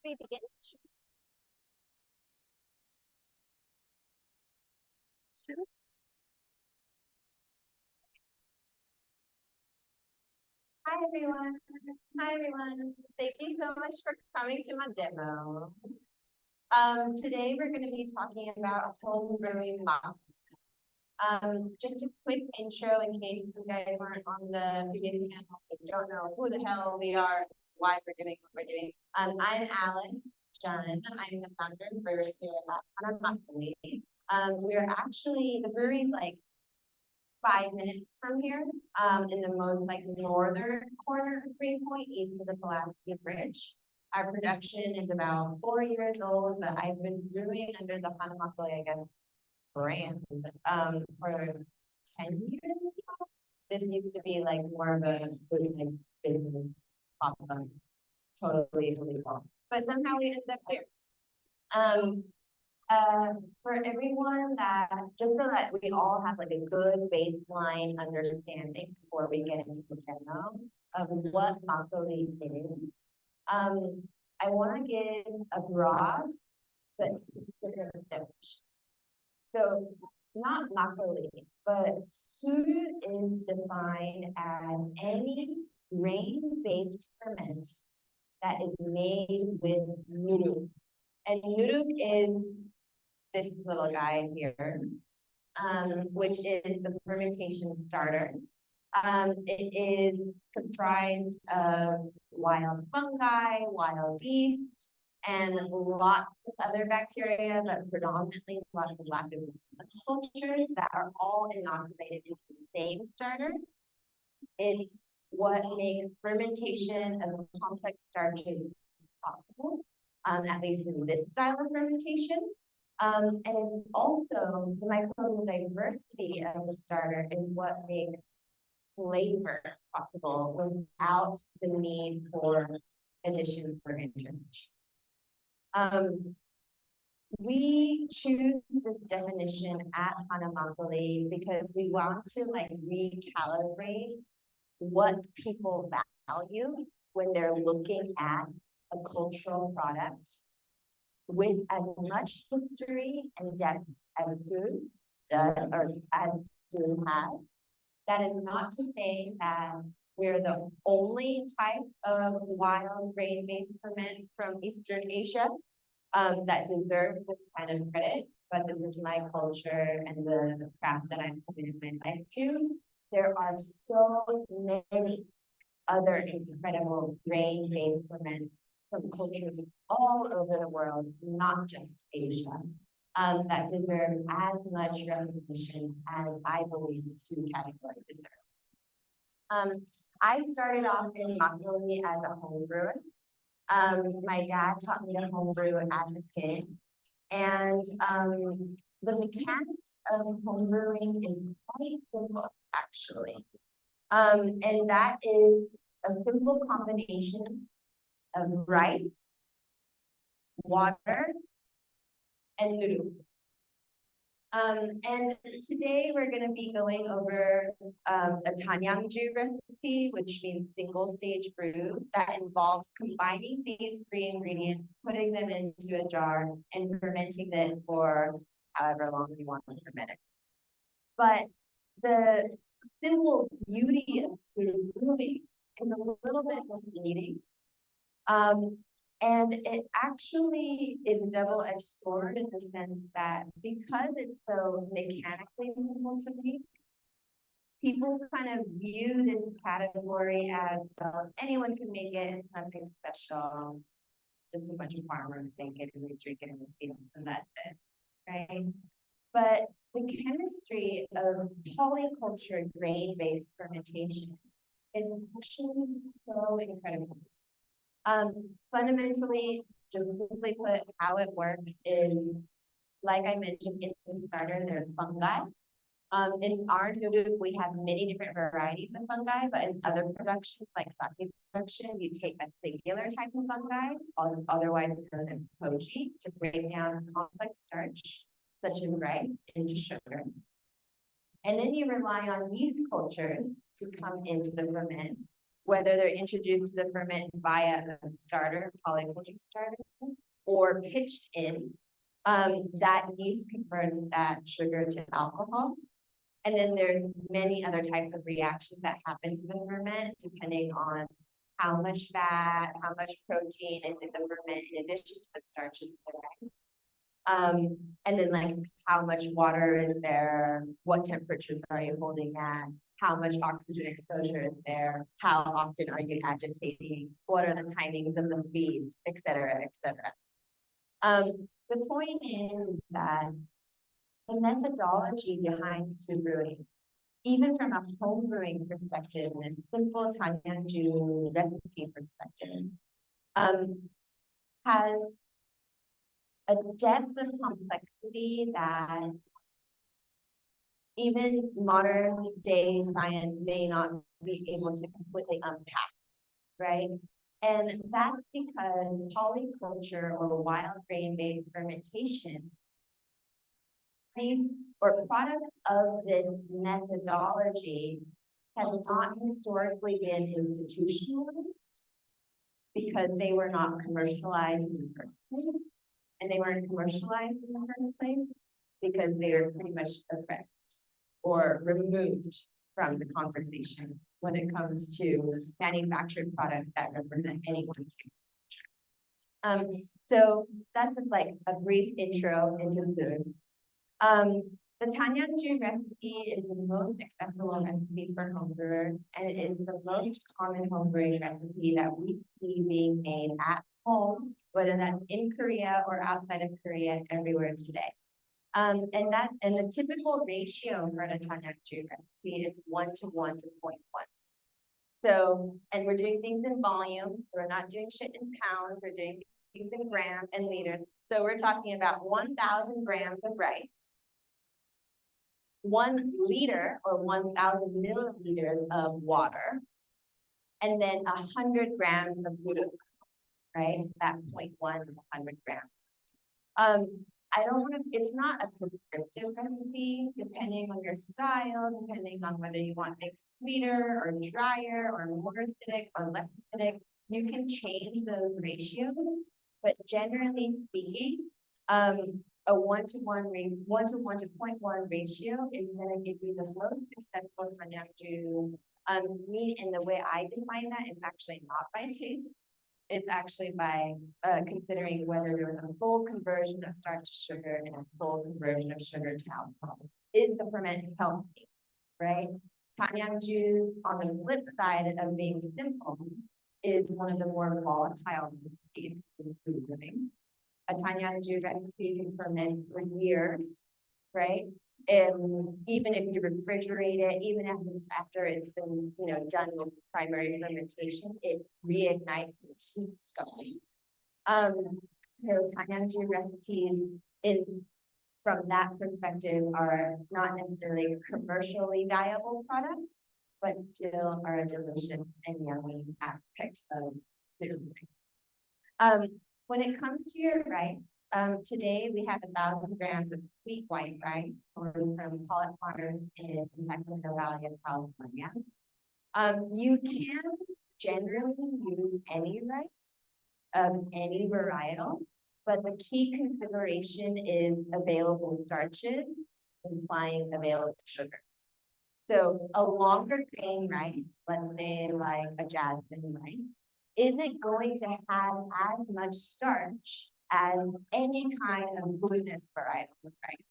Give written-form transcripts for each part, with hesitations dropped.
we begin? Sure. Hi everyone. Hi everyone. Thank you so much for coming to my demo. Today we're going to be talking about home brewing mock. Just a quick intro in case you guys weren't on the previous panel and don't know who the hell we are, why we're doing what we're doing. I'm Alex John. I'm the founder and brewer here at Hana Makgeolli. We're actually the brewery's like 5 minutes from here, in the most like northern corner of Greenpoint, east of the Pulaski Bridge. Our production is about 4 years old, but I've been brewing under the Hana Makgeolli, I guess, brand, for 10 years now. This used to be like more of a like business pop-up, totally illegal. But somehow we ended up here. Um, for everyone that, just so that we all have like a good baseline understanding before we get into the demo of what makgeolli is, I want to give a broad but specific definition. So not makgeolli, but food is defined as any grain-based ferment that is made with nuruk. And nuruk is this little guy here, which is the fermentation starter. It is comprised of wild fungi, wild yeast, and lots of other bacteria, but predominantly lots of lactobacillus cultures that are all inoculated into the same starter. It's what makes fermentation of complex starches possible, at least in this style of fermentation. And also the microbial diversity of the starter is what makes flavor possible without the need for addition for intervention. We choose this definition at Hana Makgeolli because we want to like recalibrate what people value when they're looking at a cultural product with as much history and depth as food does, or as food has. That is not to say that we're the only type of wild grain-based ferment from Eastern Asia that deserves this kind of credit, but this is my culture and the craft that I'm committed my life to. There are so many other incredible grain-based ferments from cultures all over the world, not just Asia, that deserve as much recognition as I believe the food category deserves. I started off in Makgeolli as a home brewer. My dad taught me to homebrew as a kid, and the mechanics of homebrewing is quite simple, actually. And that is a simple combination of rice, water, and noodles. And today we're going to be going over a tanyangju recipe, which means single stage brew, that involves combining these three ingredients, putting them into a jar, and fermenting them for however long you want to ferment it. But the simple beauty of food brewing is a little bit misleading. And it actually is a double-edged sword in the sense that because it's so mechanically simple to make, people kind of view this category as, well, anyone can make it, it's nothing special, just a bunch of farmers make it and we drink it in the field and that's it, right? But the chemistry of polyculture grain-based fermentation is actually so incredible. Fundamentally, just simply put, how it works is, like I mentioned, in the starter, there's fungi. In our nuruk, we have many different varieties of fungi, but in other productions, like sake production, you take a singular type of fungi, otherwise known as koji, to break down complex starch, such as rice, into sugar. And then you rely on yeast cultures to come into the ferment. whether they're introduced to the ferment via a starter, polyculture starter, or pitched in, that yeast converts that sugar to alcohol. And then there's many other types of reactions that happen to the ferment, depending on how much fat, how much protein is in the ferment, in addition to the starches. And then like how much water is there, what temperatures are you holding at, how much oxygen exposure is there, how often are you agitating, what are the timings of the feed, et cetera, et cetera. The point is that the methodology behind brewing, even from a home brewing perspective, and a simple Tanyanju recipe perspective, has a depth of complexity that even modern day science may not be able to completely unpack, right? And that's because polyculture or wild grain-based fermentation, these or products of this methodology have not historically been institutionalized because they were not commercialized in the first place. And they weren't commercialized in the first place because they were pretty much suppressed or removed from the conversation when it comes to manufactured products that represent anyone's culture. So that's just like a brief intro into food. The Tanyanju recipe is the most accessible recipe for homebrewers, and it is the most common homebrewing recipe that we see being made at home, whether that's in Korea or outside of Korea, everywhere today. And the typical ratio for the Tanyanju recipe is 1 to 1 to 0.1. So, and we're doing things in volume, so we're not doing shit in pounds, we're doing things in grams and liters. So we're talking about 1,000 grams of rice, 1 liter or 1,000 milliliters of water, and then 100 grams of gluten, right? That 0.1 is 100 grams. I don't want to, it's not a prescriptive recipe, depending on your style, depending on whether you want it sweeter or drier or more acidic or less acidic, you can change those ratios, but generally speaking, a 1 to 1 to 0.1 ratio is going to give you the most successful Tanyanju. Me, and the way I define that is actually not by taste. It's actually by considering whether there was a full conversion of starch to sugar and a full conversion of sugar to alcohol. Is the ferment healthy, right? Tanyanjus, on the flip side of being simple, is one of the more volatile recipes in food living. A Tanyanju recipe can ferment for years, right? And even if you refrigerate it, even after it's been, done with primary fermentation, it reignites and keeps going. Tanyanju recipes from that perspective are not necessarily commercially viable products, but still are a delicious and yummy aspect of food. When it comes to your rice, today we have 1,000 grams of sweet white rice from Pollock Farms in the Sacramento Valley of California. You can generally use any rice of any varietal, but the key consideration is available starches, implying available sugars. So a longer grain rice, let's say like a jasmine rice, isn't going to have as much starch as any kind of glutinous varietal of rice.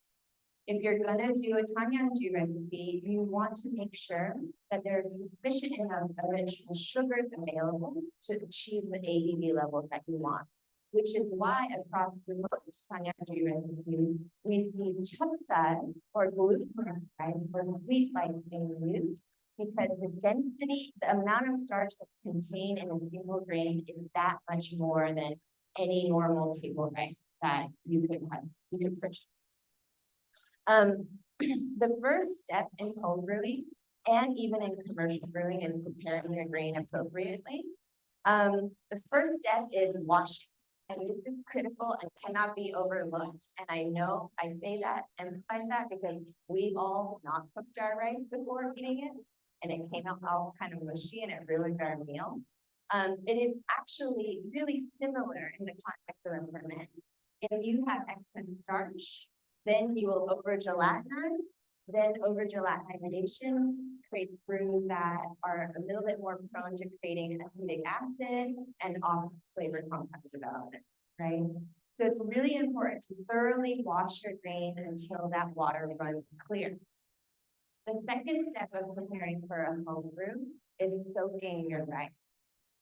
If you're going to do a Tanyanju recipe, you want to make sure that there's sufficient amount of original sugars available to achieve the ABV levels that you want, which is why across the most Tanyanju recipes, we see chupsa or glutinous rice or sweet rice being used, because the density, the amount of starch that's contained in a single grain is that much more than any normal table rice that you could purchase. The first step in home brewing and even in commercial brewing is preparing your grain appropriately. The first step is washing. And this is critical and cannot be overlooked. And I know I say that, emphasize that, because we've all not cooked our rice before eating it. and it came out all kind of mushy and it ruined our meal. It is actually really similar in the context of a ferment. If you have excess starch, then you will over-gelatinize. Then over-gelatinization creates brews that are a little bit more prone to creating acetic acid and off-flavor compound development, right? So it's really important to thoroughly wash your grain until that water runs clear. The second step of preparing for a home brew is soaking your rice.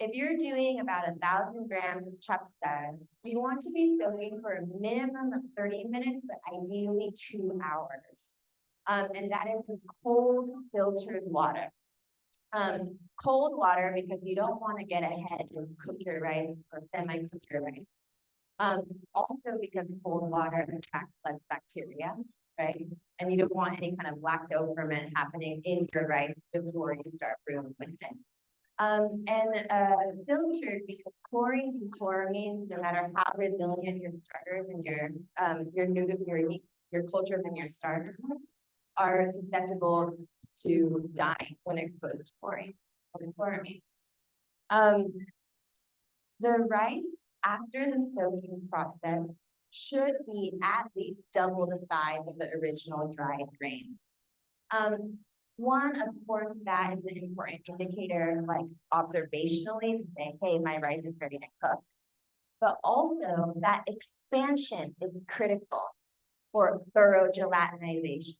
If you're doing about 1,000 grams of chapsa, you want to be soaking for a minimum of 30 minutes, but ideally 2 hours. And that is in cold filtered water. Cold water because you don't want to get ahead and cook your rice or semi-cook your rice. Also because cold water attracts less bacteria, right? And you don't want any kind of lacto ferment happening in your rice before you start brewing with it. Filtered because chlorines and chloramines, no matter how resilient your starters and your cultures and your starters are susceptible to dying when exposed to chlorines or chloramines. The rice after the soaking process should be at least double the size of the original dried grain. One, of course, that is an important indicator, like observationally, to say, hey, my rice is ready to cook. But also, that expansion is critical for thorough gelatinization.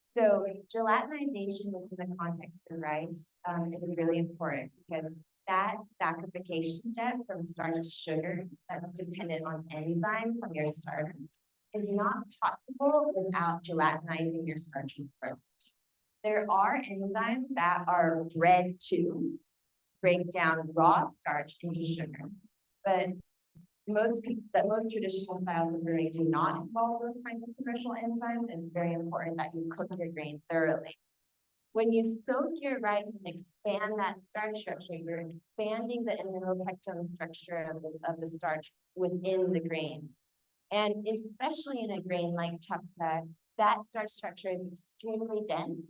So gelatinization within the context of rice is really important because that saccharification step from starch to sugar that's dependent on enzyme from your starter is not possible without gelatinizing your starches first. There are enzymes that are bred to break down raw starch into sugar, but most traditional styles of brewing do not involve those kinds of commercial enzymes, and it's very important that you cook your grain thoroughly. When you soak your rice and expand that starch structure, you're expanding the aminopectone structure of the starch within the grain. And especially in a grain like chapsa, that starch structure is extremely dense.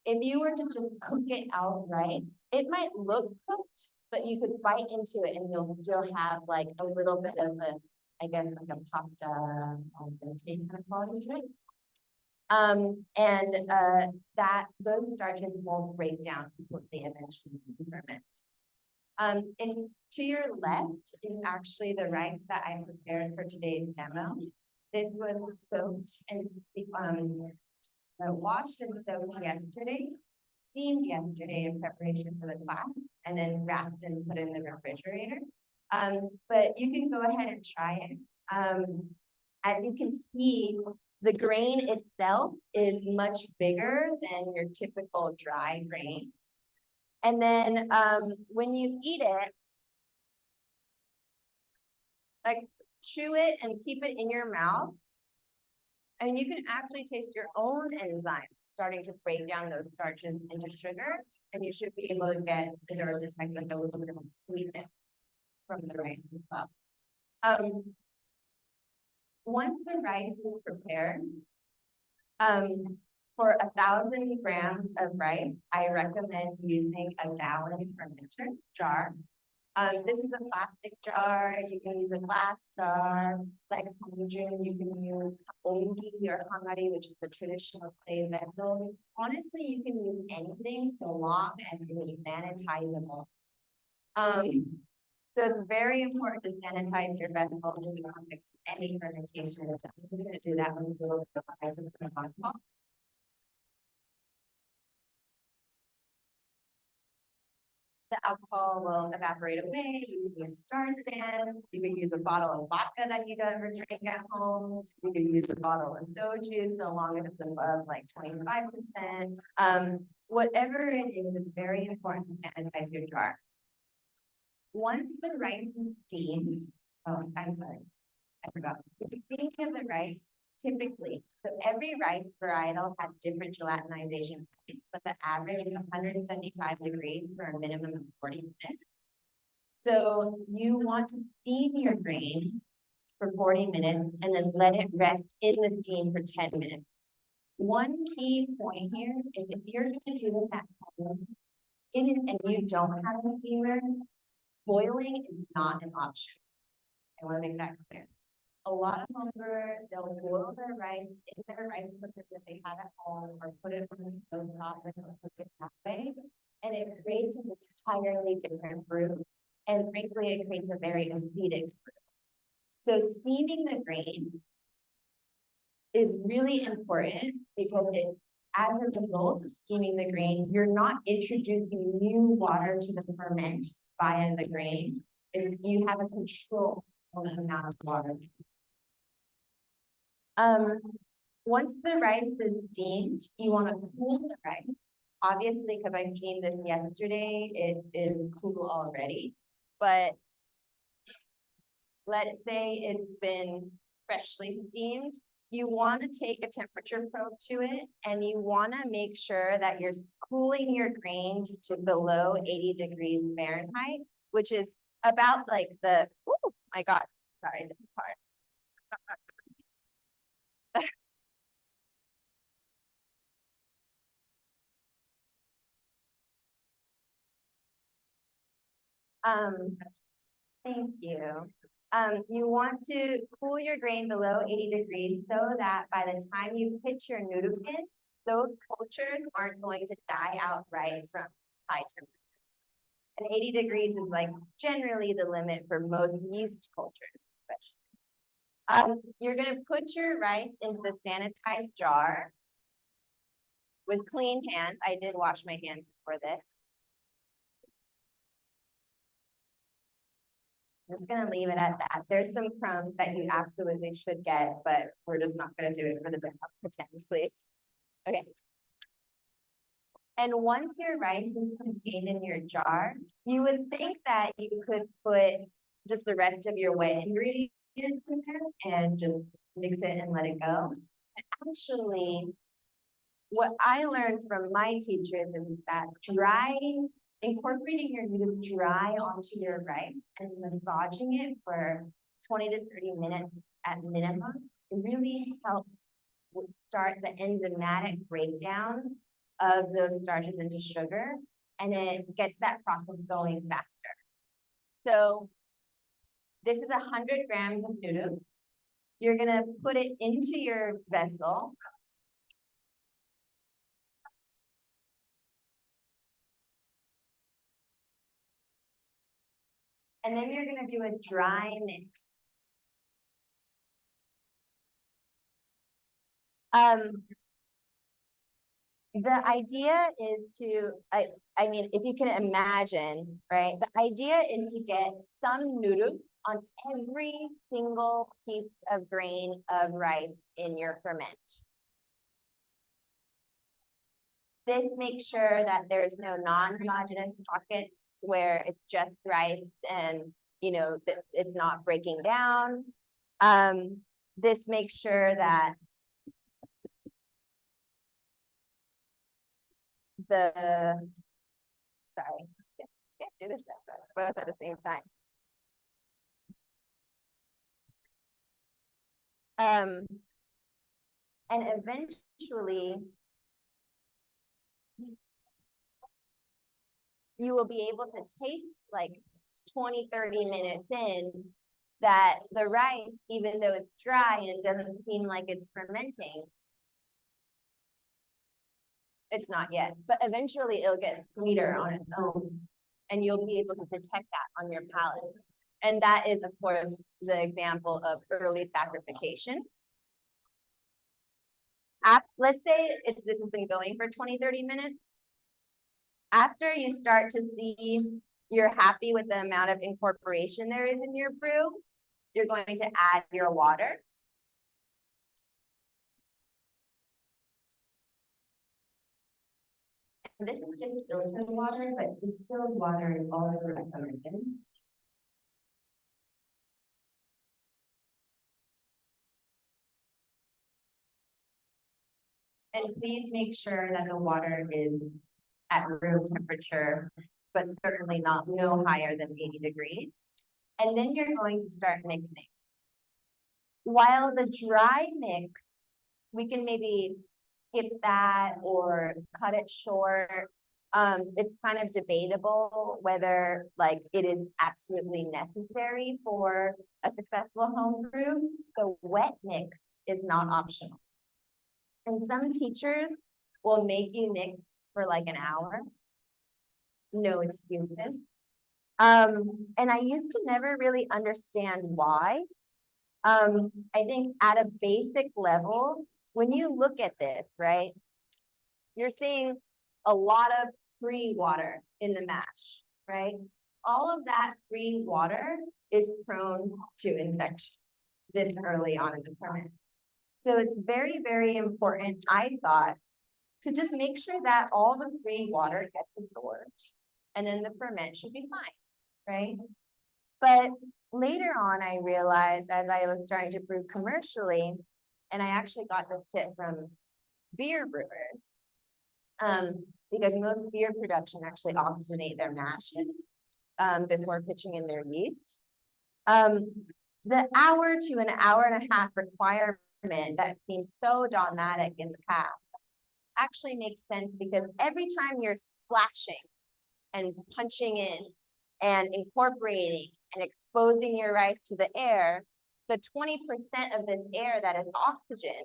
If you were to just cook it outright, it might look cooked, but you could bite into it and you'll still have like a little bit of a, I guess, like a pasta kind of quality to it. Those starches won't break down completely eventually in ferment. And to your left is actually the rice that I prepared for today's demo. This was soaked and washed and soaked yesterday, steamed yesterday in preparation for the class, and then wrapped and put in the refrigerator. But you can go ahead and try it. As you can see, the grain itself is much bigger than your typical dry grain. And then when you eat it, like chew it and keep it in your mouth. And you can actually taste your own enzymes starting to break down those starches into sugar. And you should be able to get or detect like a little bit of a sweetness from the rice as well. Once the rice is prepared, for 1,000 grams of rice, I recommend using a gallon fermenter jar. This is a plastic jar. You can use a glass jar, like hydrogen. You can use ongi or hangari, which is the traditional clay vessel. Honestly, you can use anything so long as it is sanitizable. So it's very important to sanitize your vessel in the context of any fermentation. I'm going to do that with a little bit of ice and alcohol. The alcohol will evaporate away. You can use star sand. You can use a bottle of vodka that you ever drink at home. You can use a bottle of soju, so long as it's above like 25%. Whatever it is, it's very important to sanitize your jar. Once the rice is steamed, oh, I'm sorry, I forgot. The steaming of the rice, typically, so every rice varietal has different gelatinization points, but the average is 175 degrees for a minimum of 40 minutes. So you want to steam your grain for 40 minutes and then let it rest in the steam for 10 minutes. One key point here is if you're going to do this at home, and you don't have a steamer, boiling is not an option. I want to make that clear. A lot of home brewers, they'll boil their rice in their rice cookers that they have at home or put it on the stove top and cook it that way. And it creates an entirely different brew. And frankly, it creates a very acidic brew. So steaming the grain is really important because as a result of steaming the grain, you're not introducing new water to the ferment via the grain. You have a control on the amount of water. Once the rice is steamed, you want to cool the rice. Obviously, because I steamed this yesterday, it is cool already. But let's say it's been freshly steamed. You want to take a temperature probe to it, and you want to make sure that you're cooling your grain to below 80 degrees Fahrenheit, which is about like oh my God, sorry, this is hard. Thank you. You want to cool your grain below 80 degrees so that by the time you pitch your noodle in, those cultures aren't going to die outright from high temperatures. And 80 degrees is like generally the limit for most yeast cultures, especially. You're going to put your rice into the sanitized jar with clean hands. I did wash my hands before this. I'm just gonna leave it at that. There's some crumbs that you absolutely should get, but we're just not gonna do it for the demo. Pretend, please. Okay. And once your rice is contained in your jar, you would think that you could put just the rest of your wet ingredients in there and just mix it and let it go. Actually, what I learned from my teachers is that incorporating your noodle dry onto your rice and massaging it for 20 to 30 minutes at minimum really helps start the enzymatic breakdown of those starches into sugar, and it gets that process going faster. So this is 100 grams of noodles. You're gonna put it into your vessel. And then you're gonna do a dry mix. The idea is I mean, if you can imagine, right? The idea is to get some noodles on every single piece of grain of rice in your ferment. This makes sure that there's no non-homogeneous pocket where it's just rice and, you know, it's not breaking down. This makes sure that sorry, can't do this both at the same time. And eventually you will be able to taste like 20, 30 minutes in that the rice, even though it's dry and it doesn't seem like it's fermenting, it's not yet, but eventually it'll get sweeter on its own and you'll be able to detect that on your palate. And that is, of course, the example of early saccharification. Let's say this has been going for 20, 30 minutes. After you start to see you're happy with the amount of incorporation there is in your brew, you're going to add your water. And this is just filtered water, but distilled water is also recommended. And please make sure that the water is at room temperature, but certainly no higher than 80 degrees. And then you're going to start mixing. While the dry mix, we can maybe skip that or cut it short. It's kind of debatable whether like it is absolutely necessary for a successful home brew. The wet mix is not optional. And some teachers will make you mix for like an hour. No excuses. And I used to never really understand why. I think at a basic level, when you look at this, right, you're seeing a lot of free water in the mash, right? All of that free water is prone to infection this early on in the ferment. So it's very, very important, I thought, to just make sure that all the free water gets absorbed, and then the ferment should be fine, right? But later on, I realized as I was starting to brew commercially, and I actually got this tip from beer brewers, because most beer production actually oxygenate their mashes before pitching in their yeast. The hour to an hour and a half requirement that seems so dogmatic in the past actually makes sense, because every time you're splashing and punching in and incorporating and exposing your rice to the air, the 20% of this air that is oxygen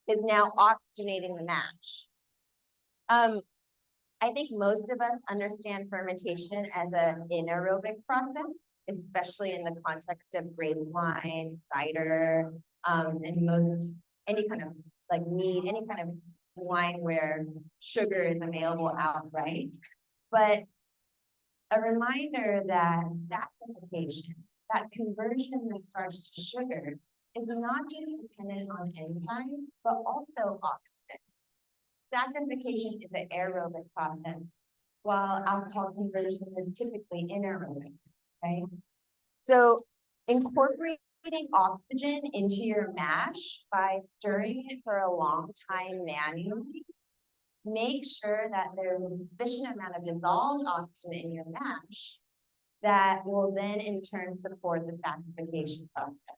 is now oxygenating the mash. I think most of us understand fermentation as an anaerobic process, especially in the context of grape wine, cider, and any kind of like mead, any kind of wine where sugar is available outright. But a reminder that saccharification, that conversion of starch to sugar, is not just dependent on enzymes, but also oxygen. Saccharification is an aerobic process, while alcohol conversion is typically anaerobic, right? So incorporating oxygen into your mash by stirring it for a long time manually, make sure that there's a sufficient amount of dissolved oxygen in your mash that will then in turn support the saccharification process.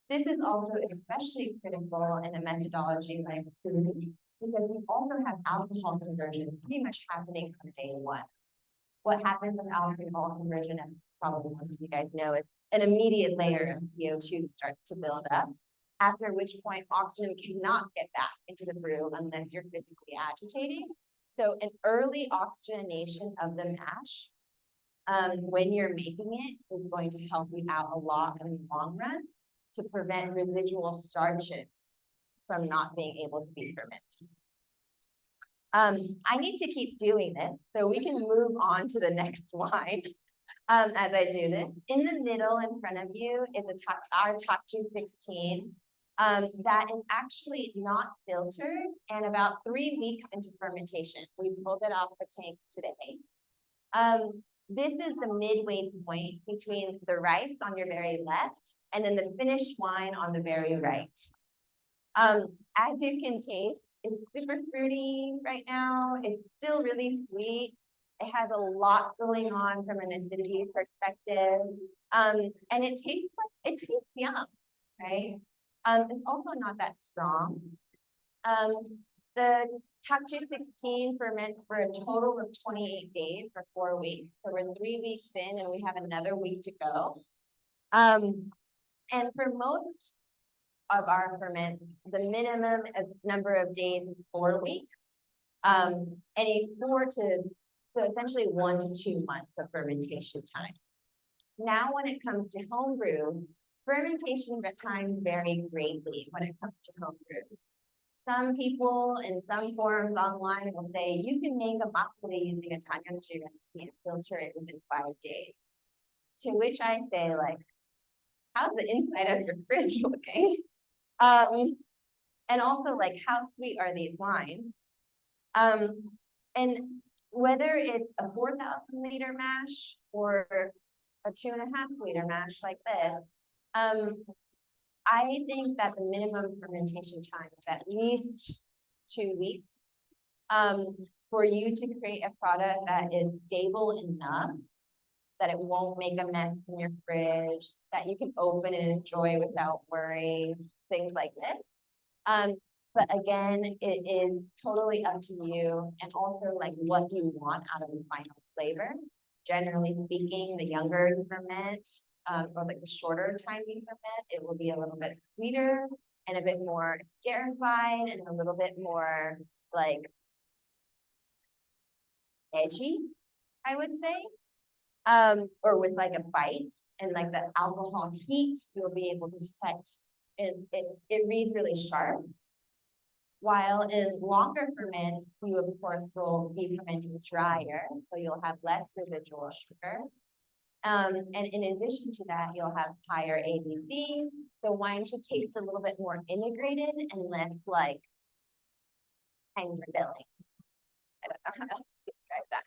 This is also especially critical in a methodology like food, because we also have alcohol conversion pretty much happening from day one. What happens with alcohol conversion, as probably most of you guys know, is an immediate layer of CO2 starts to build up, after which point oxygen cannot get back into the brew unless you're physically agitating. So an early oxygenation of the mash when you're making it is going to help you out a lot in the long run to prevent residual starches from not being able to be fermented. I need to keep doing this, so we can move on to the next wine as I do this. In the middle in front of you is our Takju 16 that is actually not filtered and about 3 weeks into fermentation. We pulled it off the tank today. This is the midway point between the rice on your very left and then the finished wine on the very right. As you can taste, it's super fruity right now. It's still really sweet. It has a lot going on from an acidity perspective. And it tastes yum, right? It's also not that strong. The Takju 16 ferments for a total of 28 days for 4 weeks. So we're 3 weeks in and we have another week to go. And for most of our ferments, the minimum number of days is 4 weeks. So essentially 1 to 2 months of fermentation time. Now, when it comes to home brews, fermentation times vary greatly when it comes to home brews. Some people in some forums online will say you can make a makgeolli using a tanyeonji recipe and filter it within 5 days. To which I say, like, how's the inside of your fridge looking? And also, like, how sweet are these wines? And whether it's a 4,000 liter mash or a 2.5 liter mash like this, I think that the minimum fermentation time is at least 2 weeks for you to create a product that is stable enough that it won't make a mess in your fridge, that you can open and enjoy without worry, things like this. But again, it is totally up to you and also like what you want out of the final flavor. Generally speaking, the younger you ferment, or like the shorter time you ferment, it will be a little bit sweeter and a bit more esterified and a little bit more like edgy, I would say. Or with like a bite and like the alcohol heat, you'll be able to detect it reads really sharp. While in longer ferments, you of course will be fermenting drier, so you'll have less residual sugar. And in addition to that, you'll have higher ABV. The wine should taste a little bit more integrated and less like kind of filling. I don't know how else to describe that.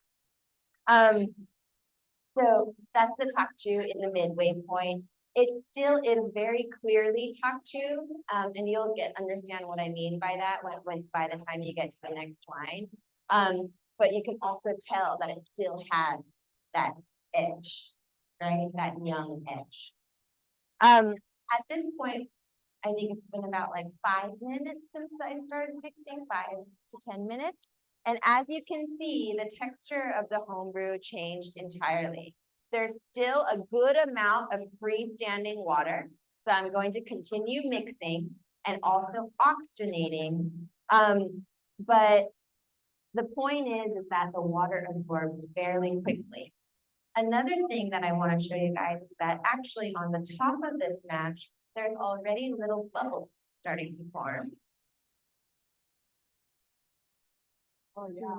So that's the takju in the midway point. It still is very clearly takju, and you'll understand what I mean by that when by the time you get to the next line. But you can also tell that it still has that edge, right? That young edge. At this point, I think it's been about like 5 minutes since I started mixing, 5 to 10 minutes. And as you can see, the texture of the homebrew changed entirely. There's still a good amount of freestanding water. So I'm going to continue mixing and also oxygenating. But the point is that the water absorbs fairly quickly. Another thing that I want to show you guys is that actually on the top of this mash, there's already little bubbles starting to form. Oh, yeah.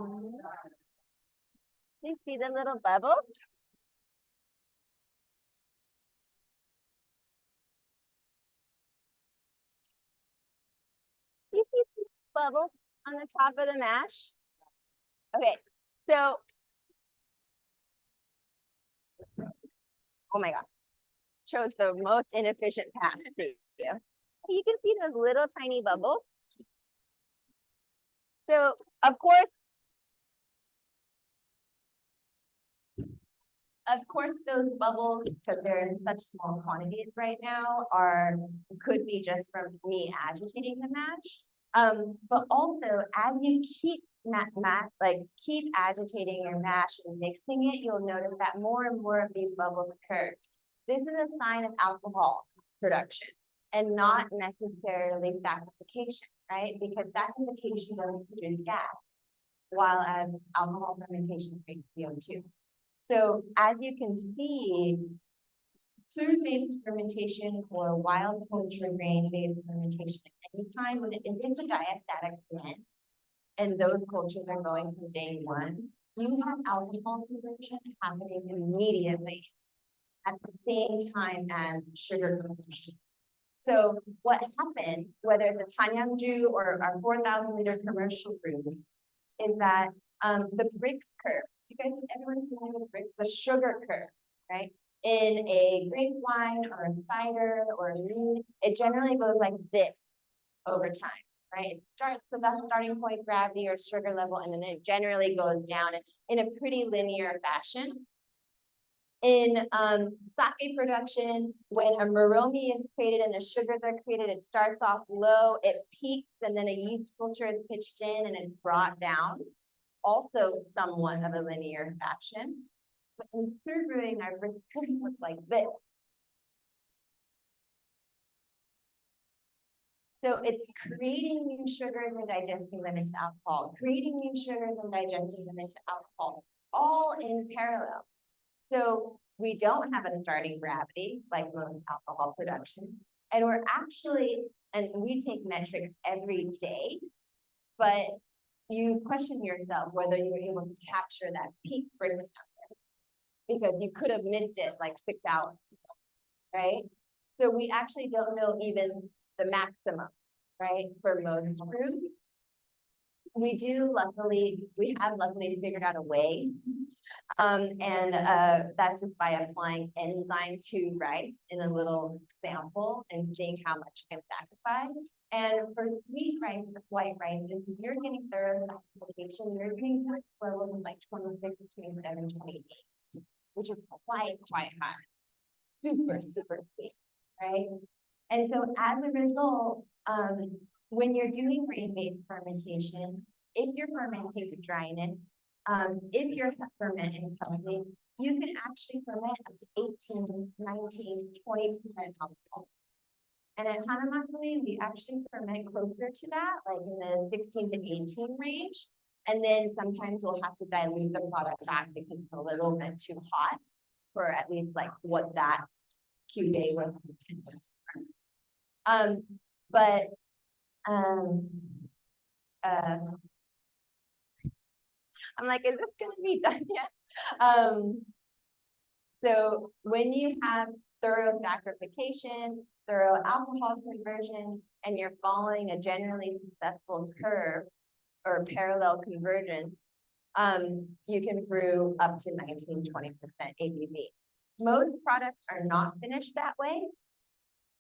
You see the little bubbles? You see the bubbles on the top of the mash? Okay, so, oh my God, chose the most inefficient path to you. You can see those little tiny bubbles. So, of course, those bubbles, because they're in such small quantities right now, could be just from me agitating the mash. But also, as you keep keep agitating your mash and mixing it, you'll notice that more and more of these bubbles occur. This is a sign of alcohol production and not necessarily saccharification, right? Because saccharification doesn't produce gas, while as alcohol fermentation creates CO2. So as you can see, surd-based fermentation or wild culture grain-based fermentation, anytime when it is a diastatic ferment, and those cultures are going from day one, you have alcohol conversion happening immediately at the same time as sugar conversion. So what happened, whether it's a Tanyangju or our 4,000-liter commercial brews, is that the Briggs curve, you guys, everyone's familiar with Briggs, the sugar curve, right? In a grape wine or a cider or a mead, it generally goes like this over time, right? It starts with that starting point, gravity or sugar level, and then it generally goes down in a pretty linear fashion. In sake production, when a moromi is created and the sugars are created, it starts off low, it peaks, and then a yeast culture is pitched in and it's brought down. Also somewhat of a linear fashion. But in surd brewing, our curve looks like this. So it's creating new sugars and digesting them into alcohol, creating new sugars and digesting them into alcohol, all in parallel. So we don't have a starting gravity like most alcohol production. And we're actually, and we take metrics every day, but you question yourself whether you were able to capture that peak Briggs number because you could have missed it like 6 hours, right? So we actually don't know even the maximum, right, for most brews. We have luckily figured out a way. That's just by applying enzyme to rice in a little sample and seeing how much you can sacrifice. And for sweet rice, white rice, if you're getting thorough saccharification, you're getting levels of like 26 to 27, 28, which is quite high. Super sweet, right? And so as a result, when you're doing grain-based fermentation, if you're fermenting to dryness, if you're fermenting healthy, you can actually ferment up to 18, 19, 20% alcohol. And at Hana Makgeolli, we actually ferment closer to that, like in the 16 to 18 range. And then sometimes we'll have to dilute the product back because it's a little bit too hot for at least like what that QA was intended for. But I'm like, is this gonna be done yet? So when you have thorough saccharification, thorough alcohol conversion, and you're following a generally successful curve or parallel conversion, you can brew up to 19, 20% ABV. Most products are not finished that way.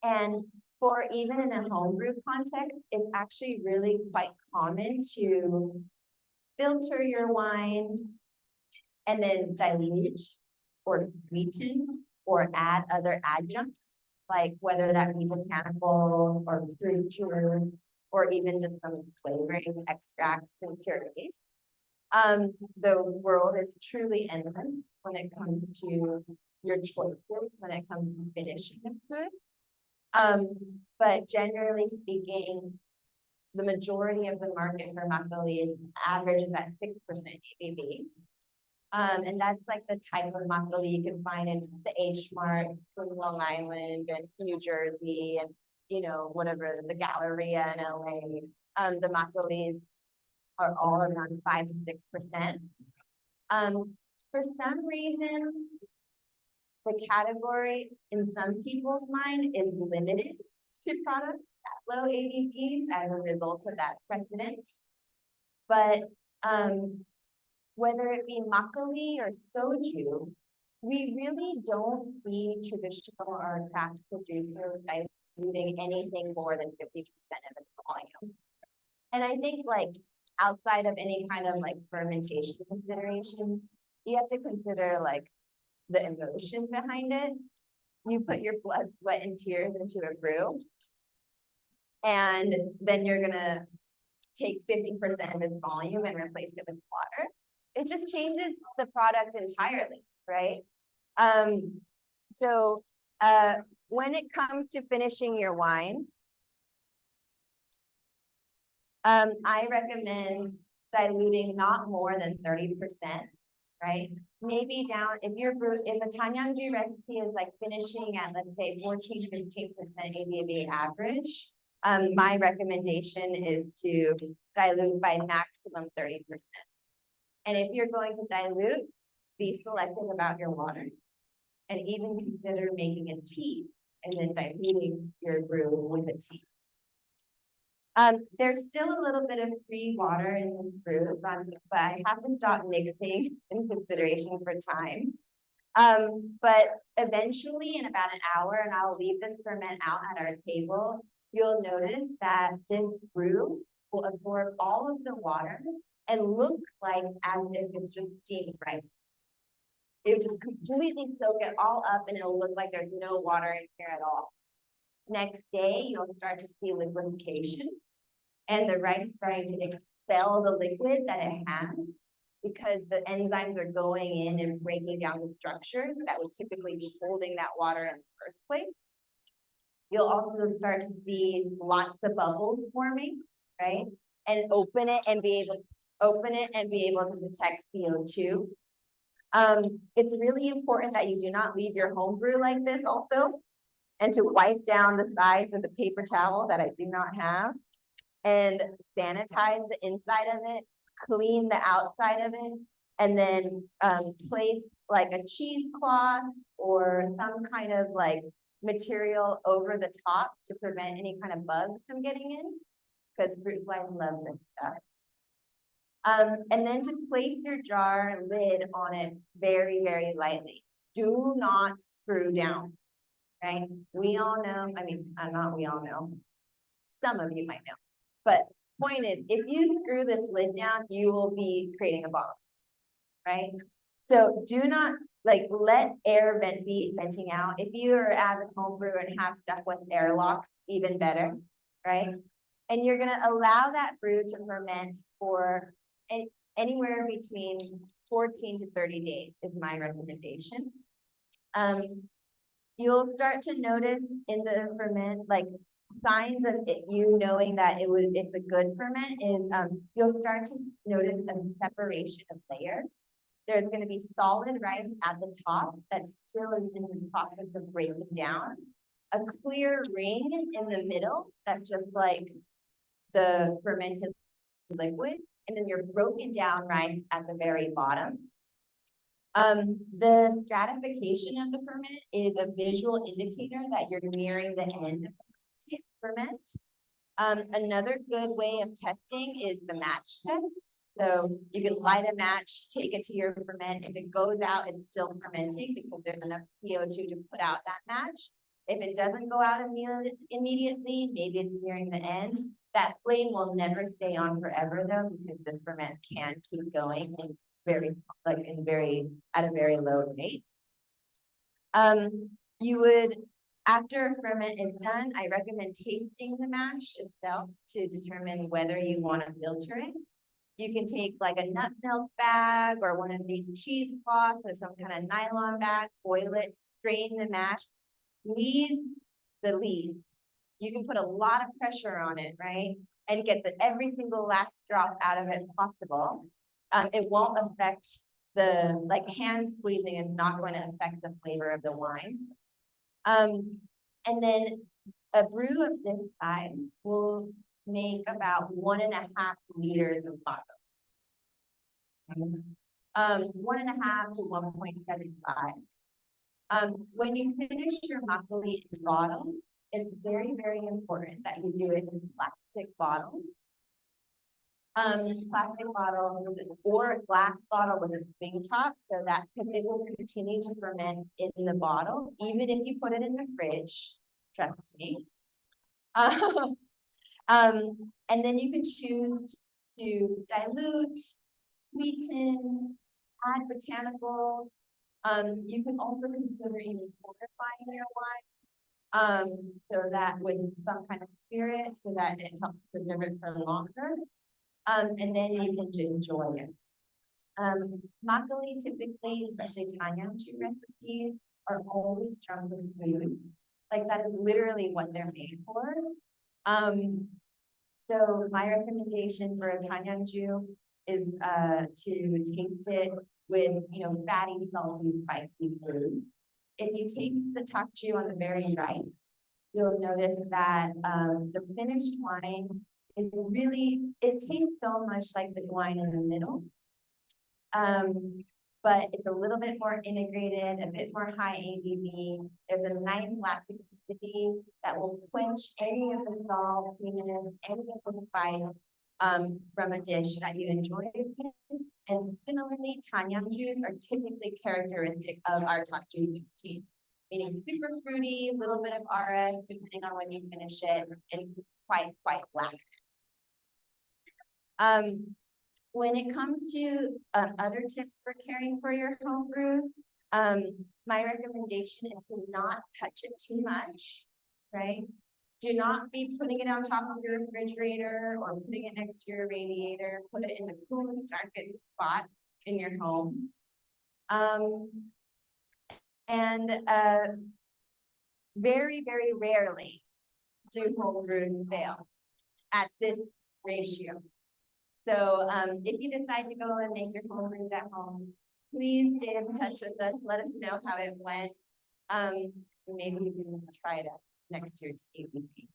And for even in a homebrew context, it's actually really quite common to filter your wine and then dilute or sweeten or add other adjuncts, like whether that be botanicals or fruit juice or even just some flavoring extracts and purees. The world is truly endless when it comes to your choices, when it comes to finishing this food. But generally speaking, the majority of the market for makgeolli is averages at 6% ABV. And that's like the type of makgeolli you can find in the H Mart from Long Island and New Jersey and, you know, whatever, the Galleria in LA. The makgeollis are all around 5 to 6%. For some reason, the category in some people's mind is limited to products at low ABVs as a result of that precedent. But whether it be makgeolli or soju, we really don't see traditional or craft producers diluting anything more than 50% of its volume. And I think like outside of any kind of like fermentation consideration, you have to consider like the emotion behind it. You put your blood, sweat, and tears into a brew, and then you're gonna take 50% of its volume and replace it with water. It just changes the product entirely, right? So when it comes to finishing your wines, I recommend diluting not more than 30%, right? Maybe down, if the Tanyangju recipe is like finishing at, let's say, 14, 15% ABV average, my recommendation is to dilute by maximum 30%. And if you're going to dilute, be selective about your water and even consider making a tea and then diluting your brew with a tea. There's still a little bit of free water in this brew, but I have to stop mixing in consideration for time. But eventually in about an hour, and I'll leave this ferment out at our table, you'll notice that this brew will absorb all of the water and look like as if it's just steamed rice. It will just completely soak it all up and it'll look like there's no water in here at all. Next day, you'll start to see liquefaction and the rice starting to expel the liquid that it has because the enzymes are going in and breaking down the structures that would typically be holding that water in the first place. You'll also start to see lots of bubbles forming, right? And open it and be able to detect CO2. It's really important that you do not leave your home brew like this also, and to wipe down the sides with a paper towel that I do not have, and sanitize the inside of it, clean the outside of it, and then place like a cheesecloth or some kind of like material over the top to prevent any kind of bugs from getting in, because fruit flies love this stuff. And then to place your jar lid on it very, very lightly. Do not screw down, right? We all know, I mean, not we all know, some of you might know, but point is, if you screw this lid down, you will be creating a bomb, right? So do not like let air be venting out. If you are as a home brewer and have stuff with airlocks, even better, right? And you're gonna allow that brew to ferment for anywhere between 14 to 30 days is my recommendation. You'll start to notice in the ferment, like signs of it, you knowing that it's a good ferment is you'll start to notice a separation of layers. There's going to be solid rice at the top that still is in the process of breaking down. A clear ring in the middle that's just like the fermented liquid, and then your broken down rice at the very bottom. The stratification of the ferment is a visual indicator that you're nearing the end of the ferment. Another good way of testing is the match test. So you can light a match, take it to your ferment. If it goes out, it's still fermenting because there's enough CO2 to put out that match. If it doesn't go out immediately, maybe it's nearing the end. That flame will never stay on forever though, because this ferment can keep going and at a very low rate. You would, after a ferment is done, I recommend tasting the mash itself to determine whether you want to filter it. You can take like a nut milk bag or one of these cheesecloths or some kind of nylon bag, boil it, strain the mash, squeeze the lead. You can put a lot of pressure on it, right? And get every single last drop out of it possible. It won't affect like hand squeezing is not going to affect the flavor of the wine. And then a brew of this size will make about 1.5 liters of vodka. 1.5 to 1.75. When you finish your makgeolli in bottle, it's very, very important that you do it in plastic bottles. Plastic bottle or a glass bottle with a swing top, so that because it will continue to ferment in the bottle, even if you put it in the fridge. Trust me. And then you can choose to dilute, sweeten, add botanicals. You can also consider even fortifying your wine, so that with some kind of spirit, so that it helps preserve it for longer. And then you can enjoy it. Makgeolli typically, especially Tanyangju recipes, are always strung with food. Like that is literally what they're made for. So my recommendation for a Tanyangju is to taste it with, fatty, salty, spicy foods. If you take the takju on the very right, you'll notice that the finished wine is really, it tastes so much like the wine in the middle. But it's a little bit more integrated, a bit more high ABV. There's a nice lactic acidity that will quench any of the saltiness, any of the spice from a dish that you enjoy. And similarly, Tanyangju's are typically characteristic of our takju 16, meaning super fruity, a little bit of RS, depending on when you finish it, and quite lactic. When it comes to other tips for caring for your home brews, my recommendation is to not touch it too much, right? Do not be putting it on top of your refrigerator or putting it next to your radiator. Put it in the coolest, darkest spot in your home. Very, very rarely do home brews fail at this ratio. So if you decide to go and make your home brews at home, please stay in touch with us. Let us know how it went. Maybe you can try it out next year's ABV.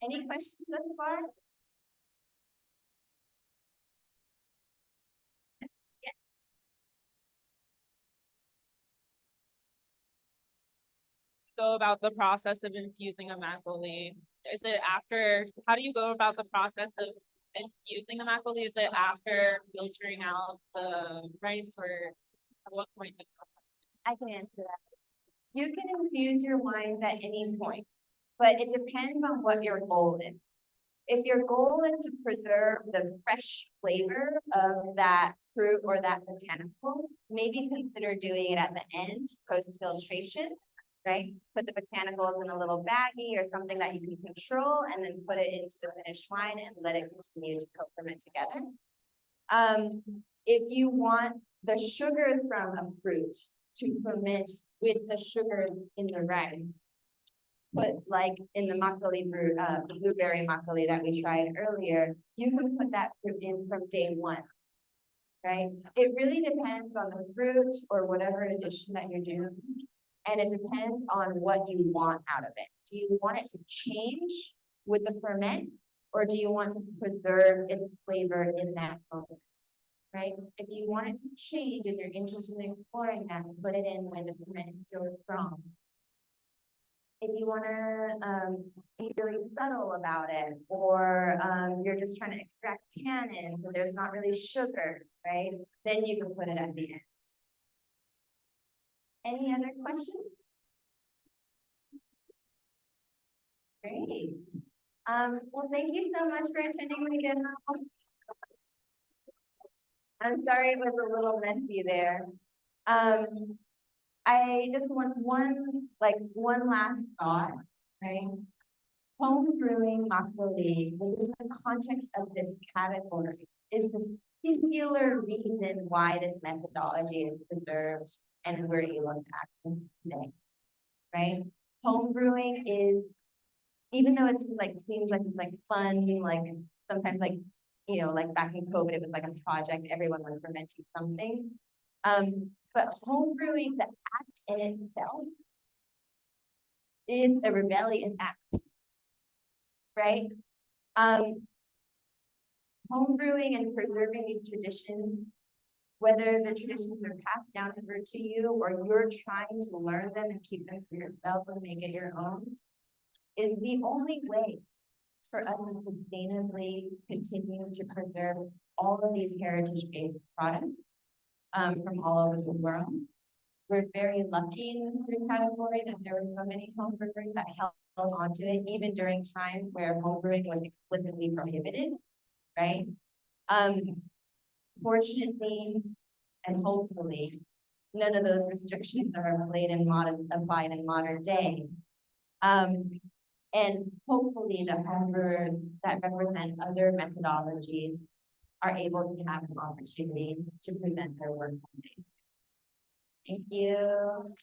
Any questions thus far? Yes. Go about the process of infusing a makgeolli? Is it after, how do you go about the process of infusing a makgeolli? Is it after filtering out the rice, or at what point? I can answer that. You can infuse your wines at any point, but it depends on what your goal is. If your goal is to preserve the fresh flavor of that fruit or that botanical, maybe consider doing it at the end, post-filtration. right? Put the botanicals in a little baggie or something that you can control, and then put it into the finished wine and let it continue to co-ferment together. If you want the sugars from a fruit to ferment with the sugars in the rice, but like in the makgeolli brew, the blueberry makgeolli that we tried earlier, you can put that fruit in from day one, right? It really depends on the fruit or whatever addition that you're doing. And it depends on what you want out of it. Do you want it to change with the ferment, or do you want to preserve its flavor in that moment, right? If you want it to change and you're interested in exploring that, put it in when the ferment is still strong. If you want to be really subtle about it, or you're just trying to extract tannins, so there's not really sugar, right? Then you can put it at the end. Any other questions? Great. Well, thank you so much for attending my demo. I'm sorry it was a little messy there. I just want one last thought, right? Home brewing makgeolli, within the context of this category, is the singular reason why this methodology is preserved and we're able to access today, right? Home brewing is, even though it's like seems like it's like fun, like sometimes like, you know, like back in COVID, it was like a project, everyone was fermenting something. But home brewing, the act in itself is a rebellious act, right? Home brewing and preserving these traditions, whether the traditions are passed down over to you or you're trying to learn them and keep them for yourself and make it your own, is the only way for us to sustainably continue to preserve all of these heritage-based products from all over the world. We're very lucky in the food category that there were so many home brewers that held onto it, even during times where home brewing was explicitly prohibited, right? Fortunately and hopefully, none of those restrictions are applied in modern day. And hopefully the home brewers that represent other methodologies are able to have an opportunity to present their work one day. Thank you.